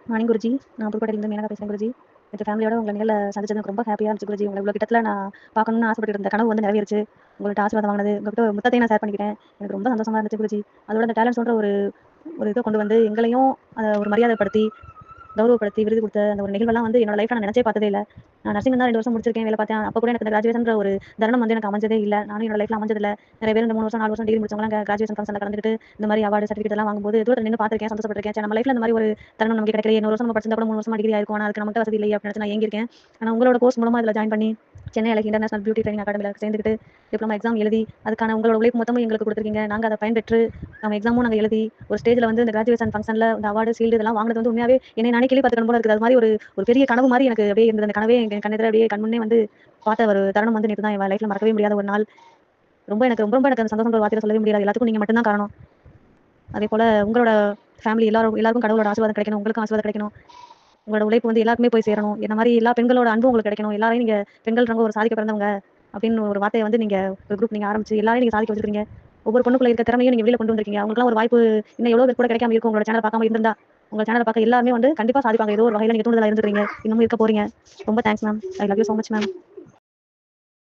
Morning Guruji. நான் புதுக்கோட்டையிலேருந்து மேனகா பேசுறேன் குருஜி. நேத்து ஃபேமிலியோட உங்கள நேர்ல சந்திச்சது எனக்கு ரொம்ப ஹேப்பியா இருந்துச்சு குருஜி. உங்கள இவ்வளோ கிட்டத்துல நான் பார்க்கணும்னு ஆசைப்பட்டுட்டு இருந்த கனவு வந்து நிறைவேறுச்சு. உங்கள்ட்ட ஆசீர்வாதம் வாங்கினது, உங்ககிட்ட ஒரு முத்தத்தையும் நான் ஷேர் பண்ணிக்கிட்டேன். எனக்கு ரொம்ப சந்தோஷமா இருந்துச்சு குருஜி. அதோட அந்த டேலண்ட்ஸ்ன்ற ஒரு ஒரு இத கொண்டு வந்து எங்களையும் ஒரு மரியாதைப்படுத்தி கௌரவப்படுத்தி விருது கொடுத்த அந்த ஒரு நிகழ்வெல்லாம் வந்து என்னோட லைஃப்ல நான் நினைச்சே பார்த்ததே இல்ல. நான் நர்சிங் தான் 2 வருஷம் முடிச்சிருக்கேன், வேலை பார்த்தேன். அப்ப கூட எனக்கு இந்த கிராஜுவேஷன்ற ஒரு தருணம் வந்து எனக்கு அமைஞ்சதே இல்ல. நானும் என்னோட லைஃப்ல அமைஞ்சதில்ல. நிறைய பேர் இந்த 3 வருஷம் 4 வருஷம் டிகிரி முடிச்சவங்கலாம் கிராஜுவேஷன் ஃபங்ஷன்ல கலந்துக்கிட்டு இந்த மாதிரி அவார்டு சர்டிஃபிகேட் எல்லாம் வாங்கும்போது தூரத்துல நின்னு பார்த்திருக்கேன், சந்தோஷப்பட்டிருக்கேன். சரி நம்ம லைஃப்ல இந்த மாதிரி ஒரு தருணம் நமக்கு கிடைக்கலையே. இன்னொரு வருஷம் நம்ம படிச்சிருந்தா கூட 3 வருஷமா டிகிரி ஆயிருக்கும். ஆனா அதுக்கு நம்மகிட்ட வசதி இல்லையே அப்படின்னு நினைச்சு நான் ஏங்கியிருக்கேன். ஆனா உங்களோட கோர்ஸ் மூலமா இதுல ஜாயின் பண்ணி சென்னை அழகி இன்டர்நேஷனல் பியூட்டி ட்ரைனிங் அகாடமில சேர்ந்துக்கிட்டு டிப்ளமா எக்ஸாம் எழுதி அதுக்கான உங்களோட உழைப்பு மொத்தமும் எங்களுக்கு கொடுத்துருக்கீங்க. நாங்க அதை பயன்பெற்று நம்ம எக்ஸாமும் நாங்க எழுதி ஒரு ஸ்டேஜ்ல வந்து இந்த கிராஜுவேஷன் ஃபங்ஷன்ல இந்த அவார்டு ஷீல்டு இதெல்லாம் வாங்கினது வந்து உண்மையாவே என்னை நானே கேள்வி பார்த்துக்கணும் போல இருக்குது. அது மாதிரி ஒரு ஒரு பெரிய கனவு மாதிரி எனக்கு அப்படியே இருந்தது. அந்த கனவே என் கண்ணெதிர அப்படியே கண்முன்னே வந்து பார்த்த ஒரு தருணம் வந்து நேற்று தான் என் லைஃப்ல மறக்கவே முடியாத ஒரு நாள். ரொம்ப எனக்கு அந்த சந்தோஷம் ஒரு வார்த்தையில சொல்லவே முடியாது. எல்லாத்துக்கும் நீங்க மட்டும் தான் காரணம். அதே போல உங்களோட ஃபேமிலி எல்லாருக்கும் கடவுளோட ஆசீர்வாதம் கிடைக்கணும், உங்களுக்கும் ஆசீர்வாதம் கிடைக்கணும். உங்களோட உழைப்பு வந்து எல்லாருக்குமே போய் சேரணும். என்ன மாதிரி எல்லா பெண்களோட அன்பும் உங்களுக்கு கிடைக்கணும். எல்லாரையும் நீங்க பெண்கள்ன்றவங்க ஒரு சாதிக்க பிறந்தவங்க அப்படின்னு ஒரு வார்த்தையை வந்து நீங்க ஒரு குரூப் நீங்க ஆரம்பிச்சு எல்லாரையும் நீங்க சாதிக்க வச்சிருக்கீங்க. ஒவ்வொரு பொண்ணுக்குள்ள இருக்க திறமையும் நீங்க வெளியில கொண்டு வந்திருக்கீங்க. அவங்களுக்குலாம் ஒரு வாய்ப்பு இன்னும் எவ்வளவு பேர் கூட கிடைக்காம இருக்கும். உங்களோட சேனல் பார்க்காம இருந்திருந்தா உங்க சேனலை பார்க்க எல்லாருமே வந்து கண்டிப்பா சாதிப்பாங்க. ஏதோ ஒரு வகையில நீங்க தூண்டுதலா இருந்துறீங்க. இன்னமும் இருக்க போறீங்க. ரொம்ப thanks ma'am. I love you so much ma'am.